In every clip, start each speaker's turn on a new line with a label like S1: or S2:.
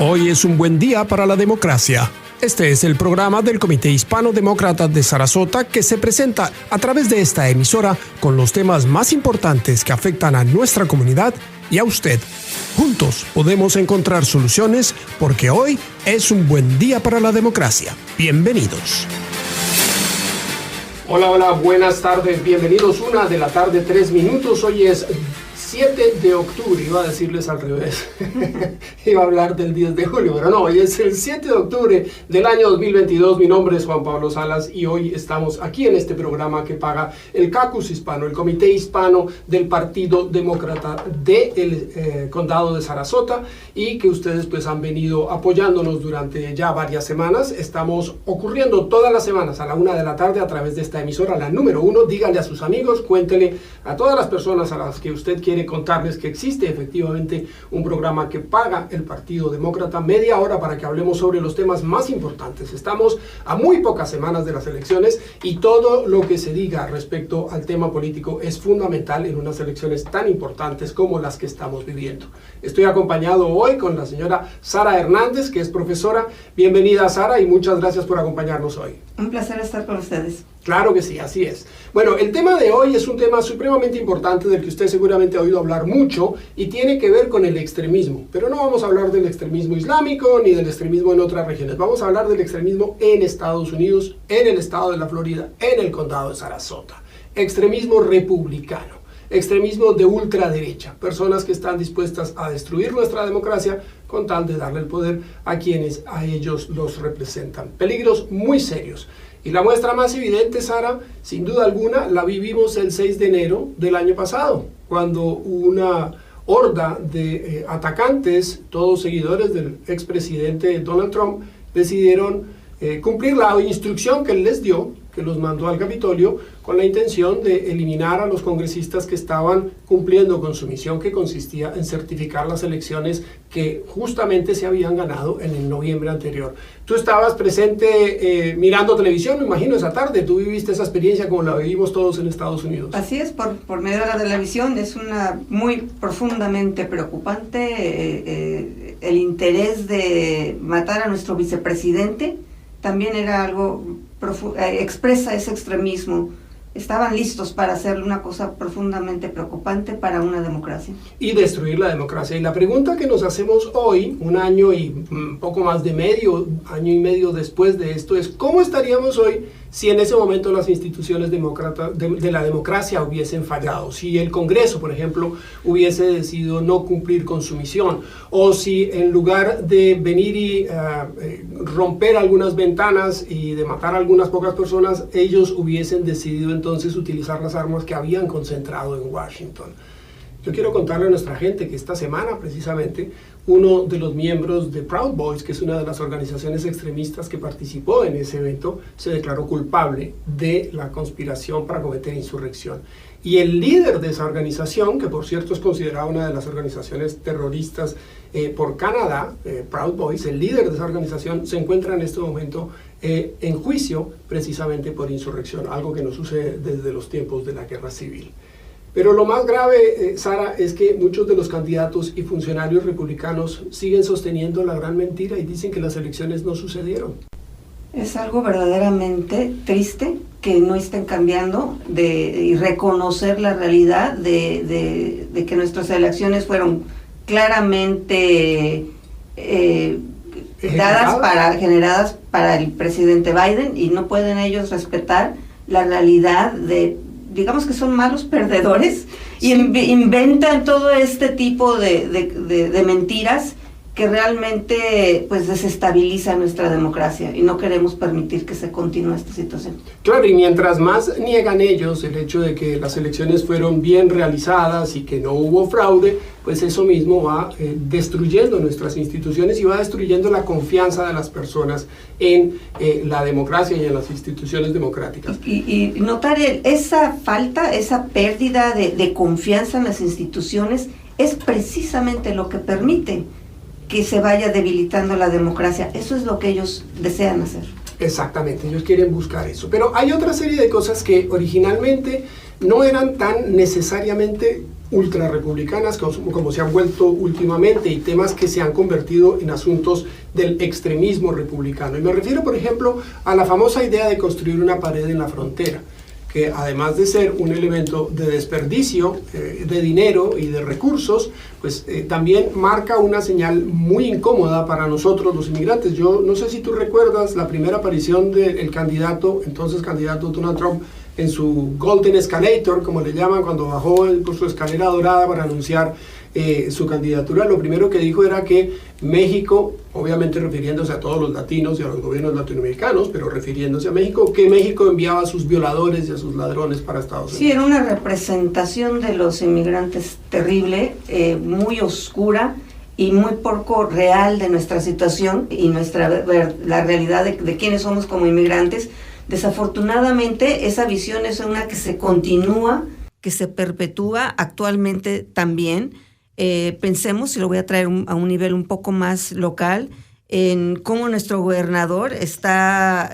S1: Hoy es un buen día para la democracia. Este es el programa del Comité Hispano Demócrata de Sarasota que se presenta a través de esta emisora con los temas más importantes que afectan a nuestra comunidad y a usted. Juntos podemos encontrar soluciones porque hoy es un buen día para la democracia. Bienvenidos. Hola, buenas tardes, bienvenidos. 1 de la tarde, 3 minutos. Hoy es 7 de octubre, iba a decirles al revés, iba a hablar del 10 de julio, pero no, hoy es el 7 de octubre del año 2022, mi nombre es Juan Pablo Salas y hoy estamos aquí en este programa que paga el Caucus Hispano, el Comité Hispano del Partido Demócrata del Condado de Sarasota, y que ustedes pues han venido apoyándonos durante ya varias semanas. Estamos ocurriendo todas las semanas a la 1 de la tarde a través de esta emisora, la número 1, díganle a sus amigos, cuéntele a todas las personas a las que usted quiere contarles que existe efectivamente un programa que paga el Partido Demócrata, media hora para que hablemos sobre los temas más importantes. Estamos a muy pocas semanas de las elecciones y todo lo que se diga respecto al tema político es fundamental en unas elecciones tan importantes como las que estamos viviendo. Estoy acompañado hoy con la señora Sara Hernández, que es profesora. Bienvenida, Sara, y muchas gracias por acompañarnos hoy.
S2: Un placer estar con ustedes.
S1: Claro que sí, así es. Bueno, el tema de hoy es un tema supremamente importante del que usted seguramente ha oído hablar mucho y tiene que ver con el extremismo. Pero no vamos a hablar del extremismo islámico ni del extremismo en otras regiones. Vamos a hablar del extremismo en Estados Unidos, en el estado de la Florida, en el condado de Sarasota. Extremismo republicano, extremismo de ultraderecha, personas que están dispuestas a destruir nuestra democracia con tal de darle el poder a quienes a ellos los representan. Peligros muy serios. Y la muestra más evidente, Sara, sin duda alguna, la vivimos el 6 de enero del año pasado, cuando una horda de atacantes, todos seguidores del expresidente Donald Trump, decidieron cumplir la instrucción que él les dio, que los mandó al Capitolio, con la intención de eliminar a los congresistas que estaban cumpliendo con su misión, que consistía en certificar las elecciones que justamente se habían ganado en el noviembre anterior. Tú estabas presente mirando televisión, me imagino, esa tarde. Tú viviste esa experiencia como la vivimos todos en Estados Unidos.
S2: Así es, por medio de la televisión. Es una muy profundamente preocupante. El interés de matar a nuestro vicepresidente también era algo expresa ese extremismo. Estaban listos para hacer una cosa profundamente preocupante para una democracia.
S1: Y destruir la democracia. Y la pregunta que nos hacemos hoy, un año y poco más de año y medio después de esto, es ¿cómo estaríamos hoy si en ese momento las instituciones de la democracia hubiesen fallado? Si el Congreso, por ejemplo, hubiese decidido no cumplir con su misión, o si en lugar de venir y romper algunas ventanas y de matar a algunas pocas personas, ellos hubiesen decidido entonces utilizar las armas que habían concentrado en Washington. Yo quiero contarle a nuestra gente que esta semana precisamente uno de los miembros de Proud Boys, que es una de las organizaciones extremistas que participó en ese evento, se declaró culpable de la conspiración para cometer insurrección. Y el líder de esa organización, que por cierto es considerada una de las organizaciones terroristas por Canadá, Proud Boys, el líder de esa organización se encuentra en este momento en juicio precisamente por insurrección, algo que no sucede desde los tiempos de la guerra civil. Pero lo más grave, Sara, es que muchos de los candidatos y funcionarios republicanos siguen sosteniendo la gran mentira y dicen que las elecciones no sucedieron.
S2: Es algo verdaderamente triste que no estén cambiando y reconocer la realidad de que nuestras elecciones fueron claramente generadas para el presidente Biden, y no pueden ellos respetar la realidad digamos que son malos perdedores, sí. Y inventan todo este tipo de mentiras que realmente pues desestabiliza nuestra democracia, y no queremos permitir que se continúe esta situación.
S1: Claro, y mientras más niegan ellos el hecho de que las elecciones fueron bien realizadas y que no hubo fraude, pues eso mismo va destruyendo nuestras instituciones y va destruyendo la confianza de las personas en la democracia y en las instituciones democráticas.
S2: Y notar esa falta, esa pérdida de confianza en las instituciones es precisamente lo que permite que se vaya debilitando la democracia. Eso es lo que ellos desean hacer.
S1: Exactamente, ellos quieren buscar eso. Pero hay otra serie de cosas que originalmente no eran tan necesariamente ultrarrepublicanas, como se han vuelto últimamente, y temas que se han convertido en asuntos del extremismo republicano. Y me refiero, por ejemplo, a la famosa idea de construir una pared en la frontera, que además de ser un elemento de desperdicio de dinero y de recursos, pues también marca una señal muy incómoda para nosotros los inmigrantes. Yo no sé si tú recuerdas la primera aparición del entonces candidato Donald Trump, en su Golden Escalator, como le llaman, cuando bajó por su escalera dorada para anunciar su candidatura. Lo primero que dijo era que México, obviamente refiriéndose a todos los latinos y a los gobiernos latinoamericanos, pero refiriéndose a México, que México enviaba a sus violadores y a sus ladrones para Estados Unidos.
S2: Sí, era una representación de los inmigrantes terrible, muy oscura y muy poco real de nuestra situación y la realidad de quiénes somos como inmigrantes. Desafortunadamente, esa visión es una que se continúa, que se perpetúa actualmente también. Pensemos, y lo voy a traer a un nivel un poco más local, en cómo nuestro gobernador está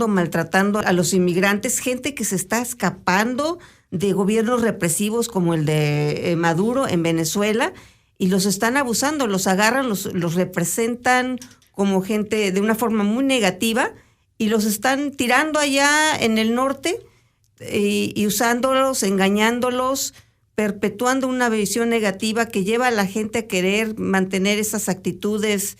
S2: maltratando a los inmigrantes, gente que se está escapando de gobiernos represivos como el de Maduro en Venezuela, y los están abusando, los agarran, los representan como gente de una forma muy negativa, y los están tirando allá en el norte y usándolos, engañándolos, perpetuando una visión negativa que lleva a la gente a querer mantener esas actitudes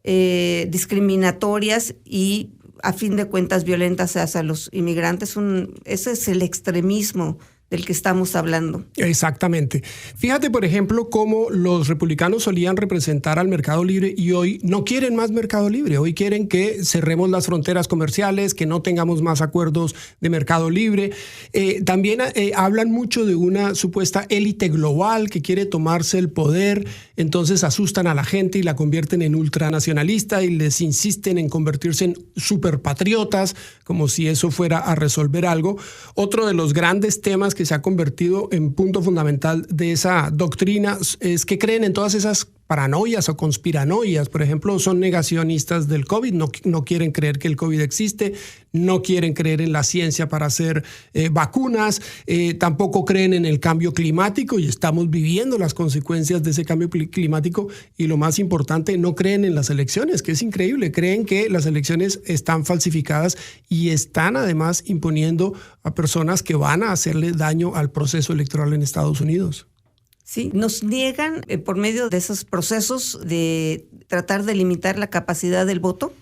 S2: discriminatorias y, a fin de cuentas, violentas hacia los inmigrantes. Ese es el extremismo del que estamos hablando.
S1: Exactamente. Fíjate, por ejemplo, cómo los republicanos solían representar al mercado libre y hoy no quieren más mercado libre. Hoy quieren que cerremos las fronteras comerciales, que no tengamos más acuerdos de mercado libre. También hablan mucho de una supuesta élite global que quiere tomarse el poder. Entonces asustan a la gente y la convierten en ultranacionalista y les insisten en convertirse en superpatriotas, como si eso fuera a resolver algo. Otro de los grandes temas que se ha convertido en punto fundamental de esa doctrina es que creen en todas esas paranoias o conspiranoias. Por ejemplo, son negacionistas del COVID, no quieren creer que el COVID existe, no quieren creer en la ciencia para hacer vacunas, tampoco creen en el cambio climático y estamos viviendo las consecuencias de ese cambio climático, y lo más importante, no creen en las elecciones, que es increíble, creen que las elecciones están falsificadas y están además imponiendo a personas que van a hacerle daño al proceso electoral en Estados Unidos.
S2: Sí, nos niegan por medio de esos procesos de tratar de limitar la capacidad del voto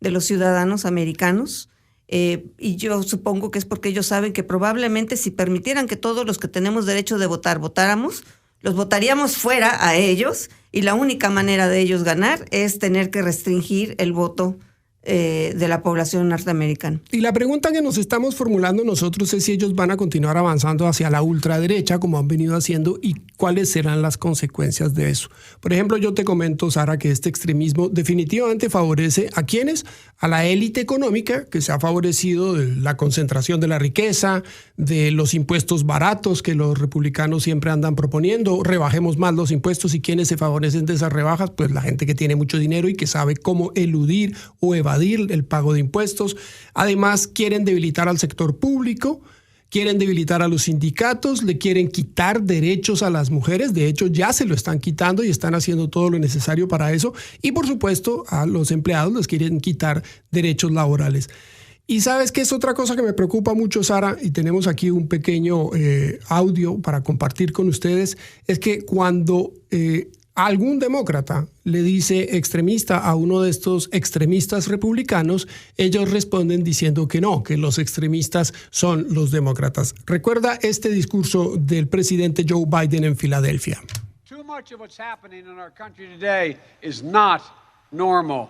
S2: de los ciudadanos americanos, y yo supongo que es porque ellos saben que probablemente si permitieran que todos los que tenemos derecho de votar votáramos, los votaríamos fuera a ellos, y la única manera de ellos ganar es tener que restringir el voto de la población norteamericana.
S1: Y la pregunta que nos estamos formulando nosotros es si ellos van a continuar avanzando hacia la ultraderecha como han venido haciendo y cuáles serán las consecuencias de eso. Por ejemplo, yo te comento, Sara, que este extremismo definitivamente favorece ¿a quiénes? A la élite económica, que se ha favorecido de la concentración de la riqueza, de los impuestos baratos que los republicanos siempre andan proponiendo. Rebajemos más los impuestos, y ¿quiénes se favorecen de esas rebajas? Pues la gente que tiene mucho dinero y que sabe cómo eludir o evadir el pago de impuestos. Además, quieren debilitar al sector público, quieren debilitar a los sindicatos, le quieren quitar derechos a las mujeres. De hecho, ya se lo están quitando y están haciendo todo lo necesario para eso. Y por supuesto, a los empleados les quieren quitar derechos laborales. Y ¿sabes qué es otra cosa que me preocupa mucho, Sara? Y tenemos aquí un pequeño audio para compartir con ustedes. Es que cuando algún demócrata le dice extremista a uno de estos extremistas republicanos, ellos responden diciendo que no, que los extremistas son los demócratas. Recuerda este discurso del presidente Joe Biden en Filadelfia.
S3: Too much of what's happening in our country today is not normal.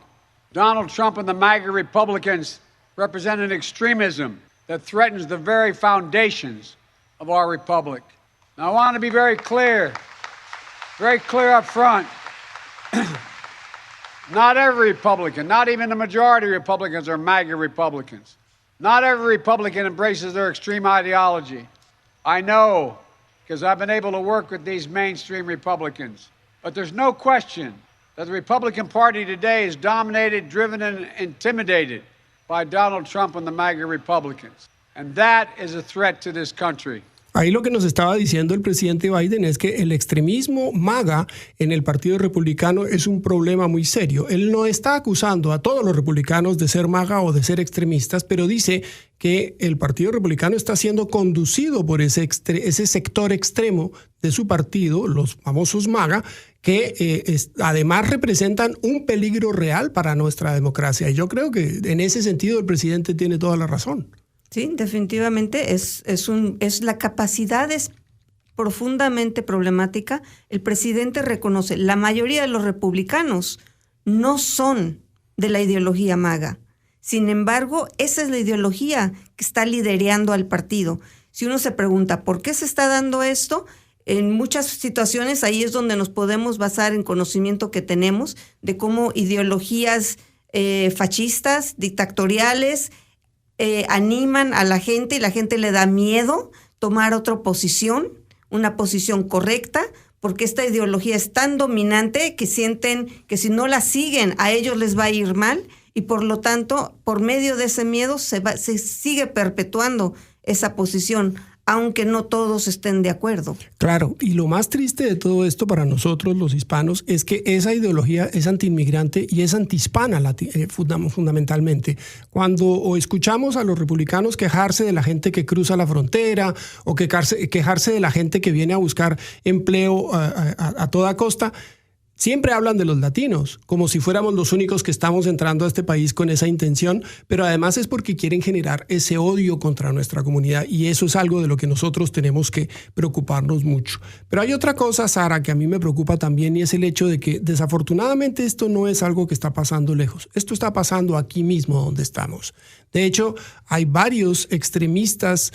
S3: Donald Trump and the MAGA Republicans represent an extremism that threatens the very foundations of our republic. Now, I want to be very clear up front. Not every Republican, not even the majority of Republicans, are MAGA Republicans. Not every Republican embraces their extreme ideology. I know, because I've been able to work with these mainstream Republicans. But there's no question that the Republican Party today is dominated, driven, and intimidated by Donald Trump and the MAGA Republicans. And that is a threat to this country.
S1: Ahí lo que nos estaba diciendo el presidente Biden es que el extremismo MAGA en el Partido Republicano es un problema muy serio. Él no está acusando a todos los republicanos de ser MAGA o de ser extremistas, pero dice que el Partido Republicano está siendo conducido por ese sector extremo de su partido, los famosos MAGA, que además representan un peligro real para nuestra democracia. Y yo creo que en ese sentido el presidente tiene toda la razón.
S2: Sí, definitivamente la capacidad es profundamente problemática. El presidente reconoce, la mayoría de los republicanos no son de la ideología MAGA. Sin embargo, esa es la ideología que está liderando al partido. Si uno se pregunta, ¿por qué se está dando esto? En muchas situaciones ahí es donde nos podemos basar en conocimiento que tenemos de cómo ideologías fascistas, dictatoriales, animan a la gente y la gente le da miedo tomar otra posición, una posición correcta, porque esta ideología es tan dominante que sienten que si no la siguen a ellos les va a ir mal y por lo tanto, por medio de ese miedo se sigue perpetuando esa posición, aunque no todos estén de acuerdo.
S1: Claro, y lo más triste de todo esto para nosotros los hispanos es que esa ideología es antiinmigrante y es antihispana fundamentalmente. Cuando escuchamos a los republicanos quejarse de la gente que cruza la frontera o quejarse de la gente que viene a buscar empleo a toda costa, siempre hablan de los latinos, como si fuéramos los únicos que estamos entrando a este país con esa intención, pero además es porque quieren generar ese odio contra nuestra comunidad y eso es algo de lo que nosotros tenemos que preocuparnos mucho. Pero hay otra cosa, Sara, que a mí me preocupa también y es el hecho de que desafortunadamente esto no es algo que está pasando lejos, esto está pasando aquí mismo donde estamos. De hecho, hay varios extremistas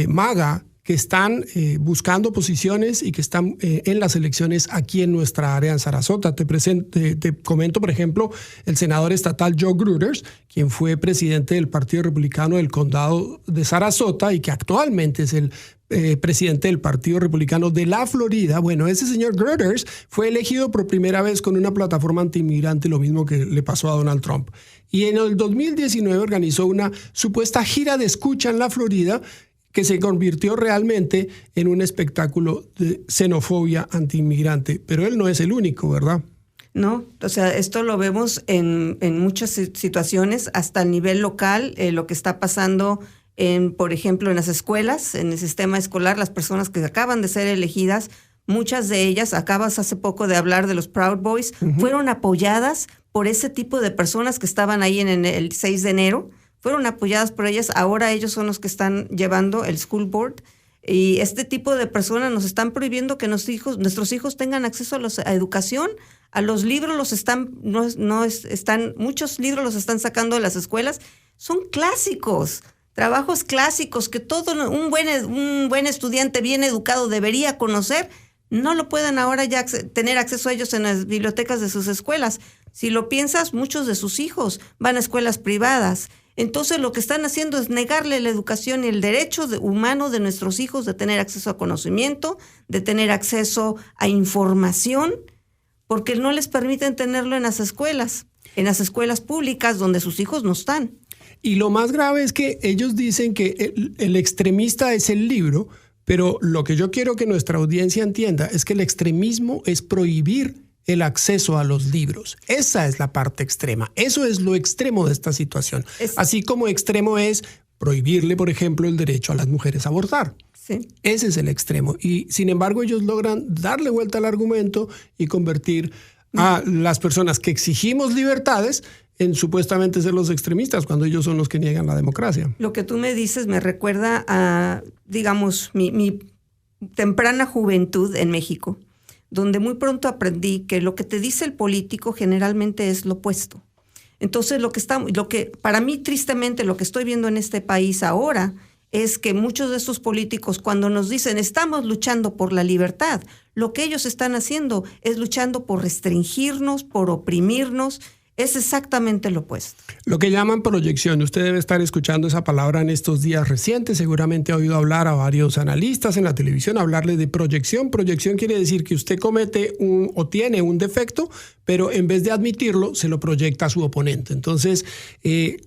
S1: MAGA que están buscando posiciones y que están en las elecciones aquí en nuestra área en Sarasota. Te comento, por ejemplo, el senador estatal Joe Gruters, quien fue presidente del Partido Republicano del Condado de Sarasota y que actualmente es el presidente del Partido Republicano de la Florida. Bueno, ese señor Gruters fue elegido por primera vez con una plataforma antiinmigrante, lo mismo que le pasó a Donald Trump. Y en el 2019 organizó una supuesta gira de escucha en la Florida que se convirtió realmente en un espectáculo de xenofobia antiinmigrante. Pero él no es el único, ¿verdad?
S2: No, o sea, esto lo vemos en muchas situaciones, hasta a nivel local, lo que está pasando, por ejemplo, en las escuelas, en el sistema escolar, las personas que acaban de ser elegidas, muchas de ellas, acabas hace poco de hablar de los Proud Boys, fueron apoyadas por ese tipo de personas que estaban ahí en el 6 de enero, fueron apoyadas por ellas, ahora ellos son los que están llevando el school board y este tipo de personas nos están prohibiendo que nuestros hijos tengan acceso a educación, a los libros muchos libros los están sacando de las escuelas, son clásicos, trabajos clásicos que todo un buen estudiante bien educado debería conocer, no lo pueden ahora ya tener acceso a ellos en las bibliotecas de sus escuelas. Si lo piensas, muchos de sus hijos van a escuelas privadas. Entonces lo que están haciendo es negarle la educación y el derecho humano de nuestros hijos de tener acceso a conocimiento, de tener acceso a información, porque no les permiten tenerlo en las escuelas públicas donde sus hijos no están.
S1: Y lo más grave es que ellos dicen que el extremista es el libro, pero lo que yo quiero que nuestra audiencia entienda es que el extremismo es prohibir el acceso a los libros. Esa es la parte extrema. Eso es lo extremo de esta situación. Así como extremo es prohibirle, por ejemplo, el derecho a las mujeres a abortar.
S2: Sí.
S1: Ese es el extremo. Y sin embargo, ellos logran darle vuelta al argumento y convertir a las personas que exigimos libertades en supuestamente ser los extremistas, cuando ellos son los que niegan la democracia.
S2: Lo que tú me dices me recuerda a, digamos, mi temprana juventud en México, donde muy pronto aprendí que lo que te dice el político generalmente es lo opuesto. Entonces, lo que para mí, tristemente, lo que estoy viendo en este país ahora es que muchos de estos políticos, cuando nos dicen estamos luchando por la libertad, lo que ellos están haciendo es luchando por restringirnos, por oprimirnos. Es exactamente lo opuesto.
S1: Lo que llaman proyección. Usted debe estar escuchando esa palabra en estos días recientes. Seguramente ha oído hablar a varios analistas en la televisión hablarle de proyección. Proyección quiere decir que usted comete o tiene un defecto, pero en vez de admitirlo, se lo proyecta a su oponente. Entonces,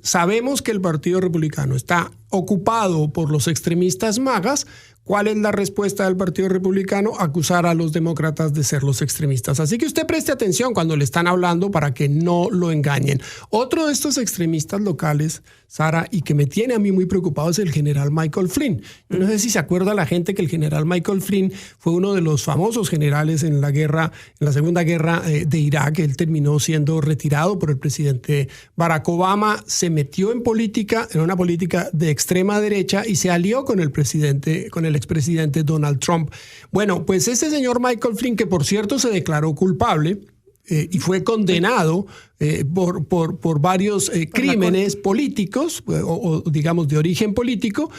S1: sabemos que el Partido Republicano está ocupado por los extremistas magas ¿Cuál es la respuesta del Partido Republicano? Acusar a los demócratas de ser los extremistas. Así que usted preste atención cuando le están hablando para que no lo engañen. Otro de estos extremistas locales, Sara, y que me tiene a mí muy preocupado es el general Michael Flynn. Yo no sé si se acuerda la gente que el general Michael Flynn fue uno de los famosos generales en la Segunda Guerra de Irak. Él terminó siendo retirado por el presidente Barack Obama, se metió en una política de extrema derecha y se alió con el expresidente Donald Trump. Bueno, pues este señor Michael Flynn, que por cierto se declaró culpable y fue condenado por varios crímenes políticos o digamos de origen político,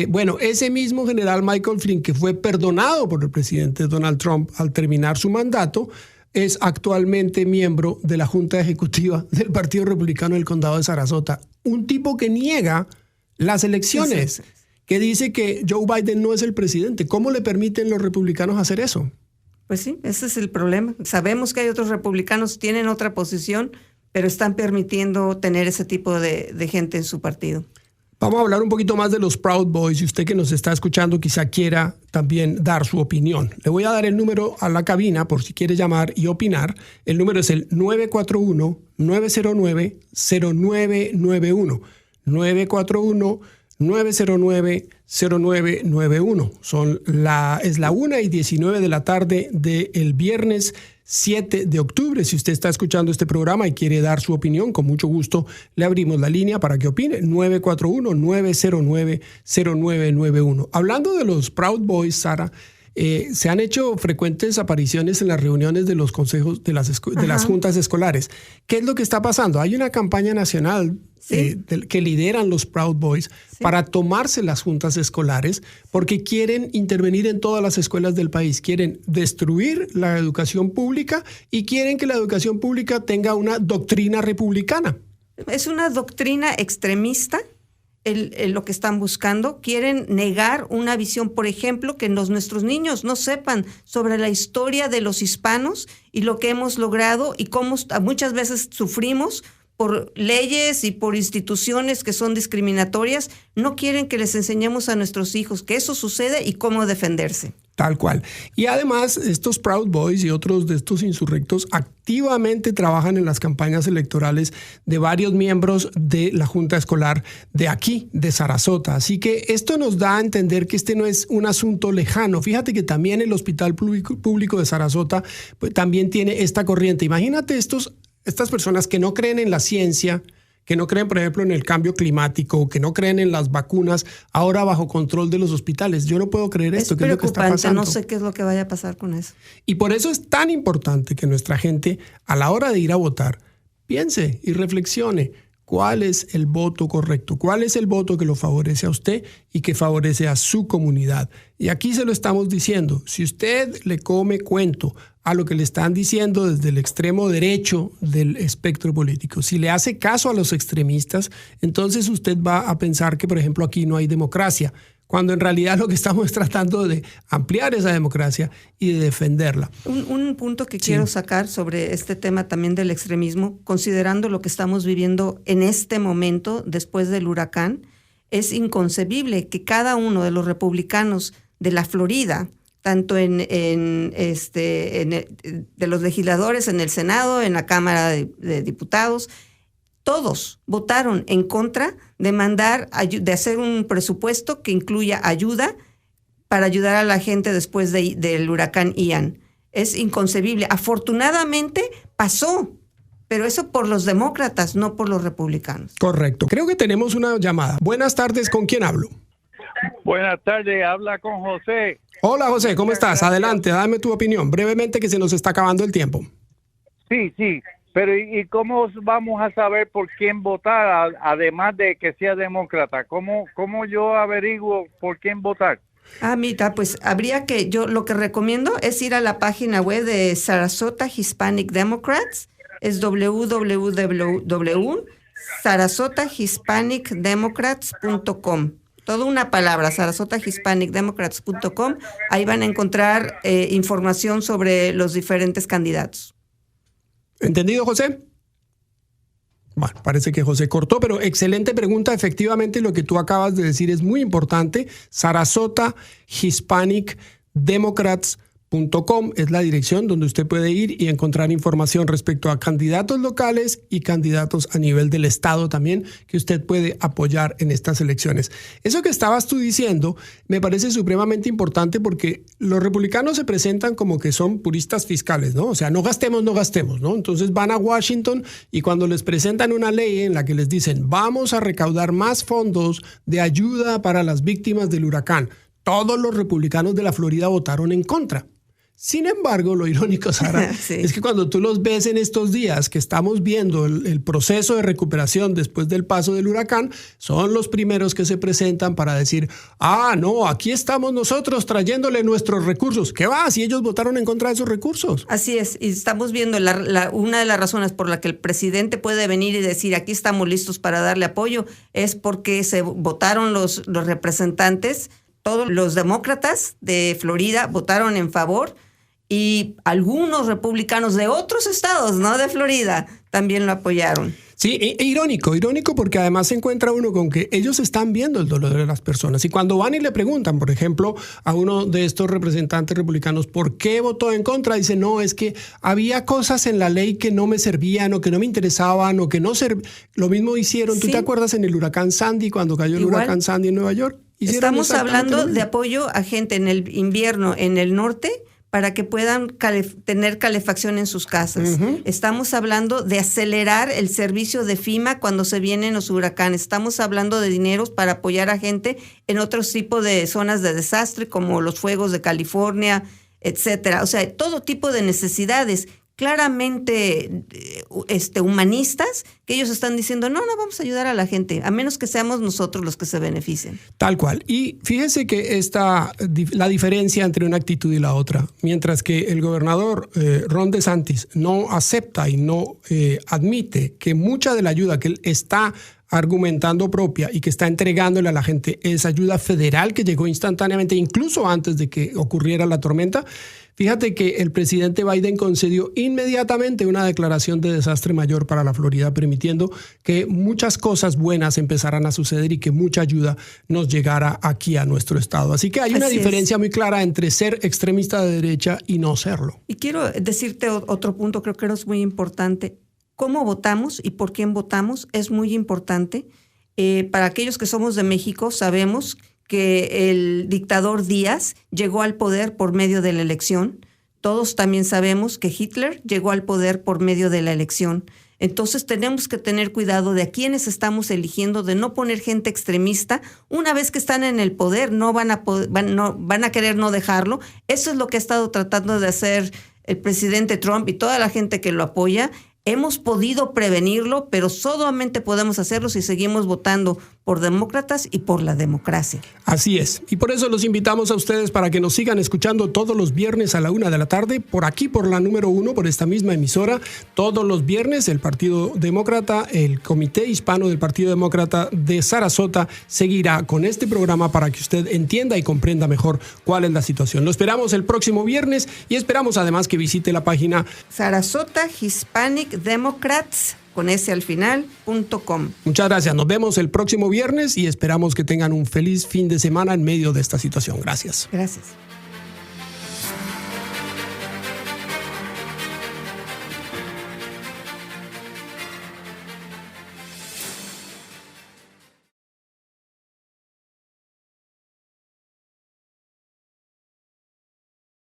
S1: bueno, ese mismo general Michael Flynn, que fue perdonado por el presidente Donald Trump al terminar su mandato, es actualmente miembro de la Junta Ejecutiva del Partido Republicano del Condado de Sarasota. Un tipo que niega las elecciones. Sí. Que dice que Joe Biden no es el presidente. ¿Cómo le permiten los republicanos hacer eso?
S2: Pues sí, ese es el problema. Sabemos que hay otros republicanos que tienen otra posición, pero están permitiendo tener ese tipo de gente en su partido.
S1: Vamos a hablar un poquito más de los Proud Boys y usted que nos está escuchando quizá quiera también dar su opinión. Le voy a dar el número a la cabina por si quiere llamar y opinar. El número es el 941-909-0991. 941-909-0991. Es la 1:19 de la tarde del viernes 7 de octubre. Si usted está escuchando este programa y quiere dar su opinión, con mucho gusto le abrimos la línea para que opine. 941-909-0991. Hablando de los Proud Boys, Sara, se han hecho frecuentes apariciones en las reuniones de los consejos de las juntas escolares. ¿Qué es lo que está pasando? Hay una campaña nacional que lideran los Proud Boys para tomarse las juntas escolares porque quieren intervenir en todas las escuelas del país. Quieren destruir la educación pública y quieren que la educación pública tenga una doctrina republicana.
S2: Es una doctrina extremista. Lo que están buscando, quieren negar una visión, por ejemplo, que nuestros niños no sepan sobre la historia de los hispanos y lo que hemos logrado y cómo muchas veces sufrimos por leyes y por instituciones que son discriminatorias. No quieren que les enseñemos a nuestros hijos que eso sucede y cómo defenderse.
S1: Tal cual. Y además, estos Proud Boys y otros de estos insurrectos activamente trabajan en las campañas electorales de varios miembros de la Junta Escolar de aquí, de Sarasota. Así que esto nos da a entender que este no es un asunto lejano. Fíjate que también el Hospital Público de Sarasota pues, también tiene esta corriente. Imagínate estas personas que no creen en la ciencia, que no creen, por ejemplo, en el cambio climático, que no creen en las vacunas, ahora bajo control de los hospitales. Yo no puedo creer esto.
S2: ¿Qué es lo que está pasando? No sé qué es lo que vaya a pasar con eso.
S1: Y por eso es tan importante que nuestra gente, a la hora de ir a votar, piense y reflexione cuál es el voto correcto, cuál es el voto que lo favorece a usted y que favorece a su comunidad. Y aquí se lo estamos diciendo. Si usted le come cuento a lo que le están diciendo desde el extremo derecho del espectro político, si le hace caso a los extremistas, entonces usted va a pensar que, por ejemplo, aquí no hay democracia, cuando en realidad lo que estamos tratando de ampliar esa democracia y de defenderla.
S2: Un punto que quiero sacar sobre este tema también del extremismo, considerando lo que estamos viviendo en este momento después del huracán, es inconcebible que cada uno de los republicanos de la Florida, tanto de los legisladores en el Senado, en la Cámara de Diputados, todos votaron en contra de hacer un presupuesto que incluya ayuda para ayudar a la gente después del huracán Ian. Es inconcebible. Afortunadamente pasó, pero eso por los demócratas, no por los republicanos.
S1: Correcto. Creo que tenemos una llamada. Buenas tardes, ¿con quién hablo?
S4: Buenas tardes, habla con José.
S1: Hola José, ¿cómo estás? Adelante, dame tu opinión, brevemente que se nos está acabando el tiempo.
S4: Sí, pero ¿y cómo vamos a saber por quién votar, además de que sea demócrata? ¿Cómo yo averiguo por quién votar?
S2: Mira, pues yo lo que recomiendo es ir a la página web de Sarasota Hispanic Democrats, es www.sarasotahispanicdemocrats.com. Toda una palabra, sarasotahispanicdemocrats.com. Ahí van a encontrar información sobre los diferentes candidatos.
S1: ¿Entendido, José? Bueno, parece que José cortó, pero excelente pregunta. Efectivamente, lo que tú acabas de decir es muy importante. Sarasota Hispanic Democrats.com es la dirección donde usted puede ir y encontrar información respecto a candidatos locales y candidatos a nivel del estado también que usted puede apoyar en estas elecciones. Eso que estabas tú diciendo me parece supremamente importante porque los republicanos se presentan como que son puristas fiscales, ¿no? O sea, no gastemos, ¿no? Entonces van a Washington y cuando les presentan una ley en la que les dicen vamos a recaudar más fondos de ayuda para las víctimas del huracán, todos los republicanos de la Florida votaron en contra. Sin embargo, lo irónico, Sara, sí, es que cuando tú los ves en estos días que estamos viendo el proceso de recuperación después del paso del huracán, son los primeros que se presentan para decir, no, aquí estamos nosotros trayéndole nuestros recursos. ¿Qué va? Si ellos votaron en contra de esos recursos.
S2: Así es, y estamos viendo una de las razones por la que el presidente puede venir y decir, aquí estamos listos para darle apoyo, es porque se votaron los representantes, todos los demócratas de Florida votaron en favor, y algunos republicanos de otros estados, no de Florida, también lo apoyaron.
S1: Sí, irónico porque además se encuentra uno con que ellos están viendo el dolor de las personas y cuando van y le preguntan, por ejemplo, a uno de estos representantes republicanos por qué votó en contra, dice, no, es que había cosas en la ley que no me servían o que no me interesaban o que no servían. Lo mismo hicieron, sí. ¿Tú te acuerdas en el huracán Sandy, cuando cayó el huracán Sandy en Nueva York?
S2: Estamos hablando de apoyo a gente en el invierno en el norte para que puedan tener calefacción en sus casas. Uh-huh. Estamos hablando de acelerar el servicio de FEMA cuando se vienen los huracanes. Estamos hablando de dineros para apoyar a gente en otros tipos de zonas de desastre, como los fuegos de California, etcétera. O sea, todo tipo de necesidades claramente humanistas, que ellos están diciendo, no vamos a ayudar a la gente, a menos que seamos nosotros los que se beneficien.
S1: Tal cual. Y fíjese que la diferencia entre una actitud y la otra, mientras que el gobernador Ron DeSantis no acepta y no admite que mucha de la ayuda que él está argumentando propia y que está entregándole a la gente es ayuda federal que llegó instantáneamente, incluso antes de que ocurriera la tormenta. Fíjate que el presidente Biden concedió inmediatamente una declaración de desastre mayor para la Florida, permitiendo que muchas cosas buenas empezaran a suceder y que mucha ayuda nos llegara aquí a nuestro estado. Así que hay una diferencia muy clara entre ser extremista de derecha y no serlo.
S2: Y quiero decirte otro punto, creo que es muy importante. Cómo votamos y por quién votamos es muy importante. Para aquellos que somos de México, sabemos que el dictador Díaz llegó al poder por medio de la elección. Todos también sabemos que Hitler llegó al poder por medio de la elección. Entonces tenemos que tener cuidado de a quiénes estamos eligiendo, de no poner gente extremista. Una vez que están en el poder, van a querer no dejarlo. Eso es lo que ha estado tratando de hacer el presidente Trump y toda la gente que lo apoya. Hemos podido prevenirlo, pero solamente podemos hacerlo si seguimos votando por demócratas y por la democracia.
S1: Así es. Y por eso los invitamos a ustedes para que nos sigan escuchando todos los viernes a la 1:00 p.m, por aquí, por la número 1, por esta misma emisora. Todos los viernes el Partido Demócrata, el Comité Hispano del Partido Demócrata de Sarasota seguirá con este programa para que usted entienda y comprenda mejor cuál es la situación. Lo esperamos el próximo viernes y esperamos además que visite la página
S2: Sarasota Hispanic Democrats, con S al final, .com.
S1: Muchas gracias. Nos vemos el próximo viernes y esperamos que tengan un feliz fin de semana en medio de esta situación. Gracias.
S2: Gracias.